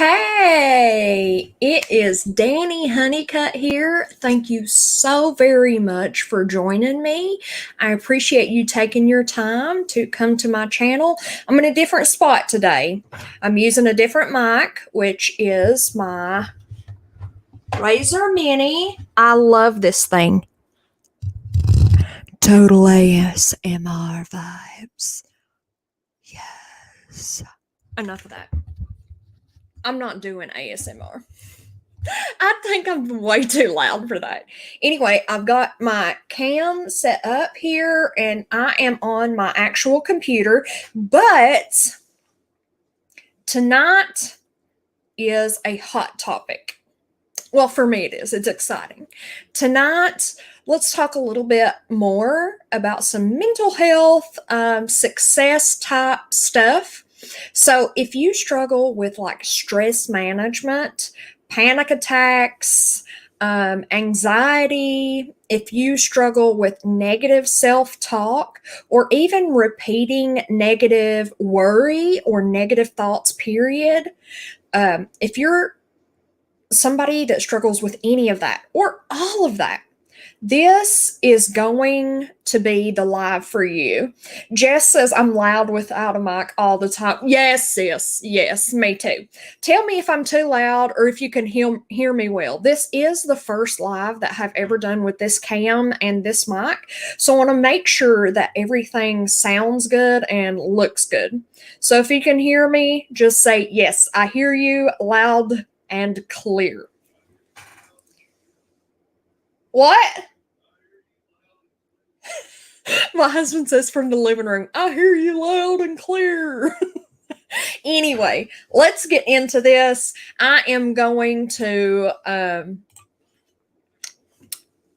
Hey, it is Danny Honeycutt here. Thank you so very much for joining me. I appreciate you taking your time to come to my channel. I'm in a different spot today. I'm using a different mic, which is my Razer Mini. I love this thing. Total ASMR vibes. Yes. Enough of that. I'm not doing ASMR. I think I'm way too loud for that. Anyway, I've got my cam set up here and I am on my actual computer, but tonight is a hot topic. Well, for me it is. It's exciting. Tonight, let's talk a little bit more about some mental health, success type stuff. So if you struggle with like stress management, panic attacks, anxiety, if you struggle with negative self-talk, or even repeating negative worry or negative thoughts, period, if you're somebody that struggles with any of that or all of that, this is going to be the live for you. Jess says I'm loud without a mic all the time. Yes, sis. Yes, me too. Tell me if I'm too loud or if you can hear me well. This is the first live that I've ever done with this cam and this mic. So I want to make sure that everything sounds good and looks good. So if you can hear me, just say, yes, I hear you loud and clear. What? My husband says from the living room, I hear you loud and clear. Anyway, let's get into this. I am going to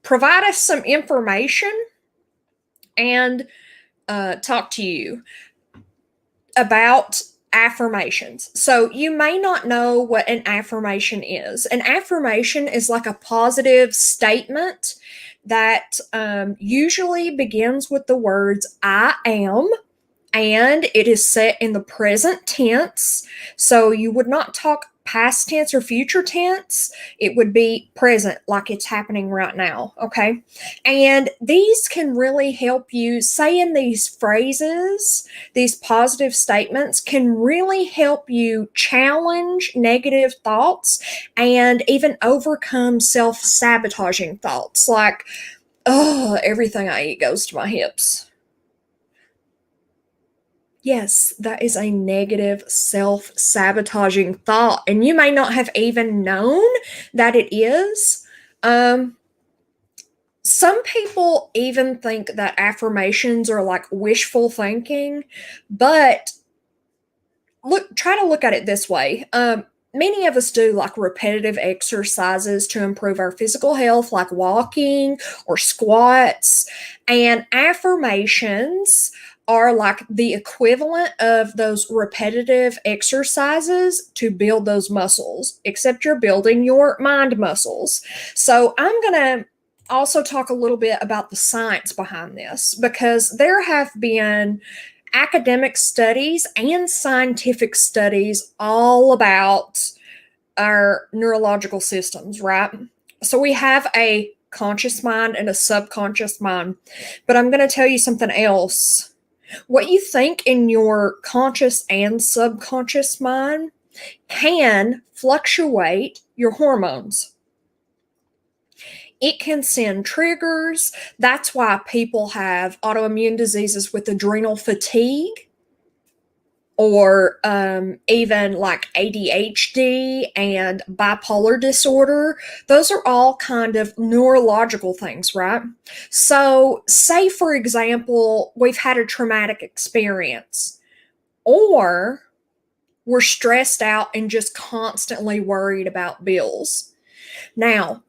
provide us some information and talk to you about affirmations. So you may not know what an affirmation is. An affirmation is like a positive statement that usually begins with the words I am, and it is set in the present tense. So you would not talk past tense or future tense. It would be present, like it's happening right now. Okay. And these can really help you. Saying these phrases, these positive statements can really help you challenge negative thoughts and even overcome self-sabotaging thoughts like, oh, everything I eat goes to my hips. Yes, that is a negative self-sabotaging thought. And you may not have even known that it is. Some people even think that affirmations are like wishful thinking, but try to look at it this way. Many of us do like repetitive exercises to improve our physical health, like walking or squats, and affirmations are like the equivalent of those repetitive exercises to build those muscles, except you're building your mind muscles. So I'm going to also talk a little bit about the science behind this, because there have been academic studies and scientific studies all about our neurological systems, right? So we have a conscious mind and a subconscious mind. But I'm going to tell you something else. What you think in your conscious and subconscious mind can fluctuate your hormones. It can send triggers. That's why people have autoimmune diseases with adrenal fatigue, or even like ADHD and bipolar disorder. Those are all kind of neurological things, right? So say, for example, we've had a traumatic experience, or we're stressed out and just constantly worried about bills. Now,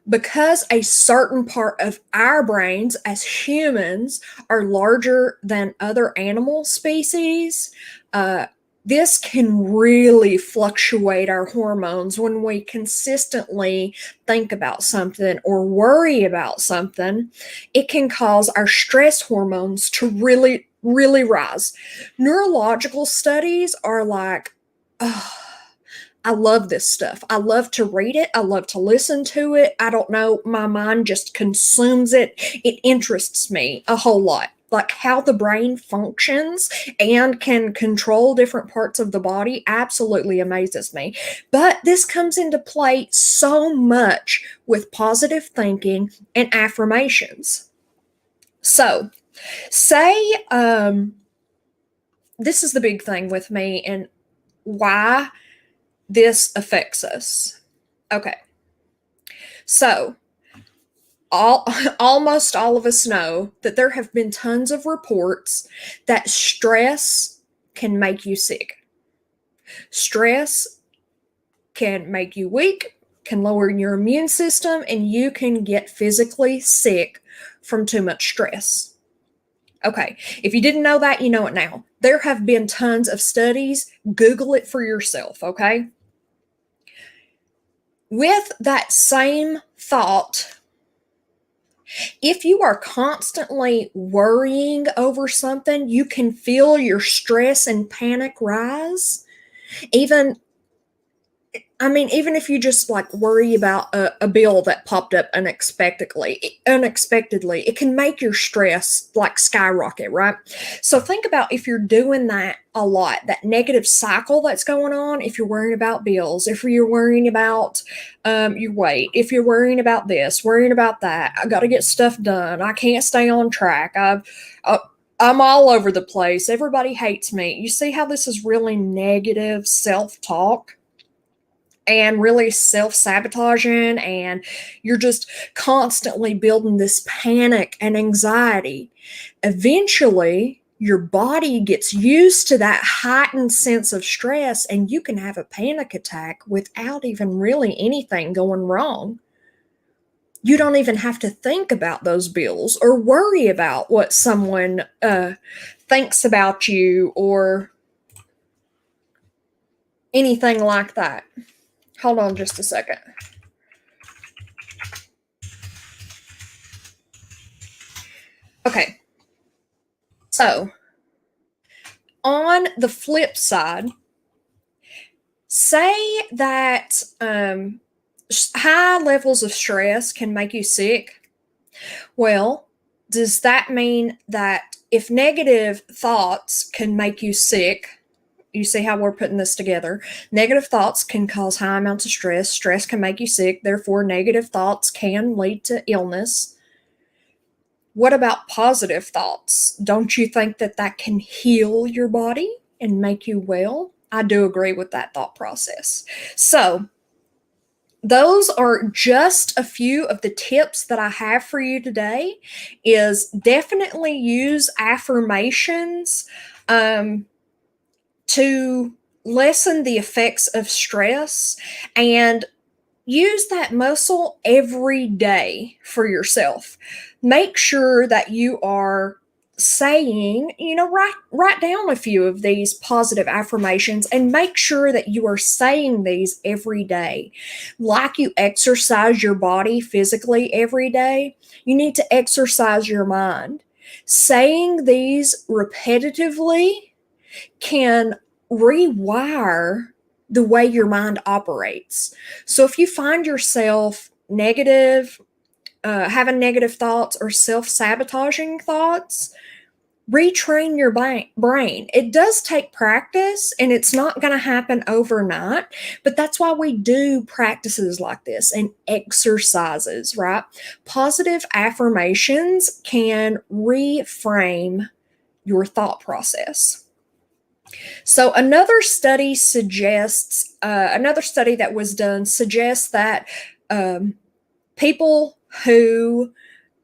because a certain part of our brains as humans are larger than other animal species, this can really fluctuate our hormones when we consistently think about something or worry about something. It can cause our stress hormones to really, really rise. Neurological studies are like, oh, I love this stuff. I love to read it. I love to listen to it. I don't know. My mind just consumes it. It interests me a whole lot. Like how the brain functions and can control different parts of the body absolutely amazes me. But this comes into play so much with positive thinking and affirmations. So, say this is the big thing with me and why this affects us. Okay. So, all almost all of us know that there have been tons of reports that stress can make you sick. Stress can make you weak, can lower your immune system, and you can get physically sick from too much stress. Okay, if you didn't know that, you know it now. There have been tons of studies. Google it for yourself, okay? With that same thought, if you are constantly worrying over something, you can feel your stress and panic rise. Even even if you just like worry about a bill that popped up unexpectedly, it can make your stress like skyrocket, right? So think about if you're doing that a lot, that negative cycle that's going on. If you're worrying about bills, if you're worrying about your weight, if you're worrying about this, worrying about that, I got to get stuff done. I can't stay on track. I'm all over the place. Everybody hates me. You see how this is really negative self-talk? And really self-sabotaging, and you're just constantly building this panic and anxiety. Eventually, your body gets used to that heightened sense of stress, and you can have a panic attack without even really anything going wrong. You don't even have to think about those bills or worry about what someone thinks about you or anything like that. Hold on just a second. Okay. So, on the flip side, say that high levels of stress can make you sick. Well, does that mean that if negative thoughts can make you sick, you see how we're putting this together? Negative thoughts can cause high amounts of stress. Stress can make you sick. Therefore, negative thoughts can lead to illness. What about positive thoughts? Don't you think that that can heal your body and make you well? I do agree with that thought process. So, those are just a few of the tips that I have for you today. Is definitely use affirmations to lessen the effects of stress, and use that muscle every day for yourself. Make sure that you are saying, write down a few of these positive affirmations and make sure that you are saying these every day. Like you exercise your body physically every day, you need to exercise your mind. Saying these repetitively can rewire the way your mind operates. So if you find yourself negative, having negative thoughts or self-sabotaging thoughts, retrain your brain. It does take practice and it's not going to happen overnight, but that's why we do practices like this and exercises, right? Positive affirmations can reframe your thought process. So another study that was done suggests that people who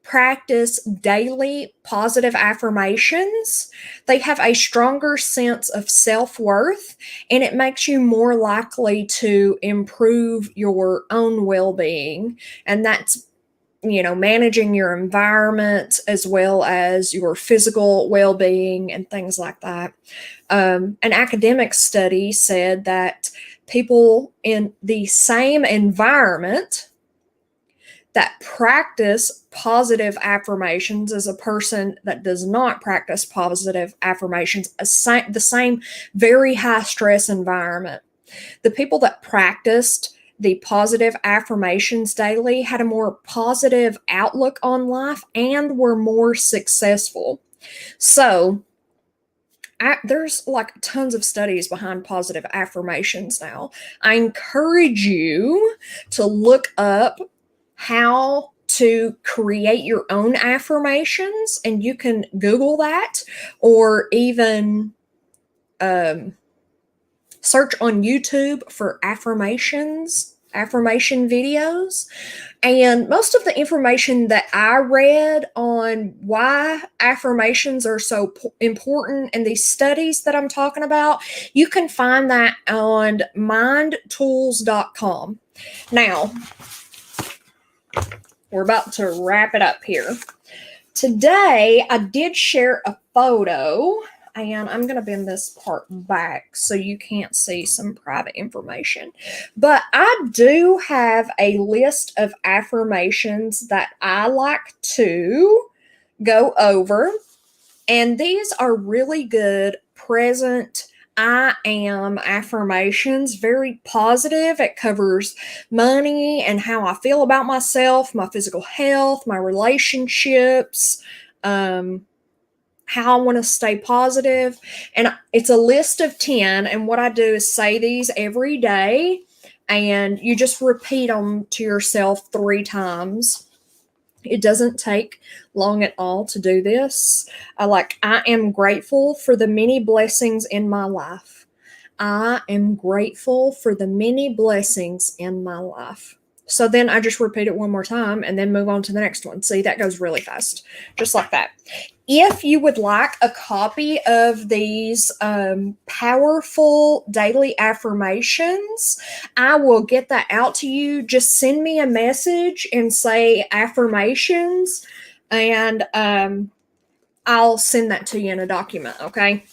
practice daily positive affirmations, they have a stronger sense of self-worth, and it makes you more likely to improve your own well-being. And that's managing your environment as well as your physical well-being and things like that. An academic study said that people in the same environment that practice positive affirmations as a person that does not practice positive affirmations, the same very high stress environment, The people that practiced the positive affirmations daily had a more positive outlook on life and were more successful. So, there's like tons of studies behind positive affirmations now. I encourage you to look up how to create your own affirmations, and you can Google that or even search on YouTube for affirmation videos. And most of the information that I read on why affirmations are so important and these studies that I'm talking about, you can find that on mindtools.com. Now, we're about to wrap it up here. Today, I did share a photo, and I'm going to bend this part back so you can't see some private information. But I do have a list of affirmations that I like to go over, and these are really good present I am affirmations, very positive. It covers money and how I feel about myself, my physical health, my relationships, how I want to stay positive. And it's a list of 10. And what I do is say these every day, and you just repeat them to yourself 3 times. It doesn't take long at all to do this. I am grateful for the many blessings in my life. I am grateful for the many blessings in my life. So then I just repeat it one more time and then move on to the next one. See, that goes really fast, just like that. If you would like a copy of these powerful daily affirmations, I will get that out to you. Just send me a message and say affirmations, and I'll send that to you in a document, okay?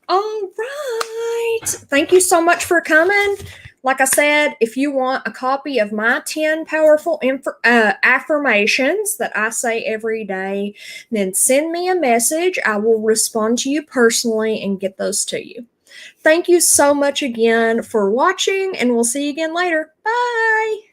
All right. Thank you so much for coming. Like I said, if you want a copy of my 10 powerful affirmations that I say every day, then send me a message. I will respond to you personally and get those to you. Thank you so much again for watching, and we'll see you again later. Bye.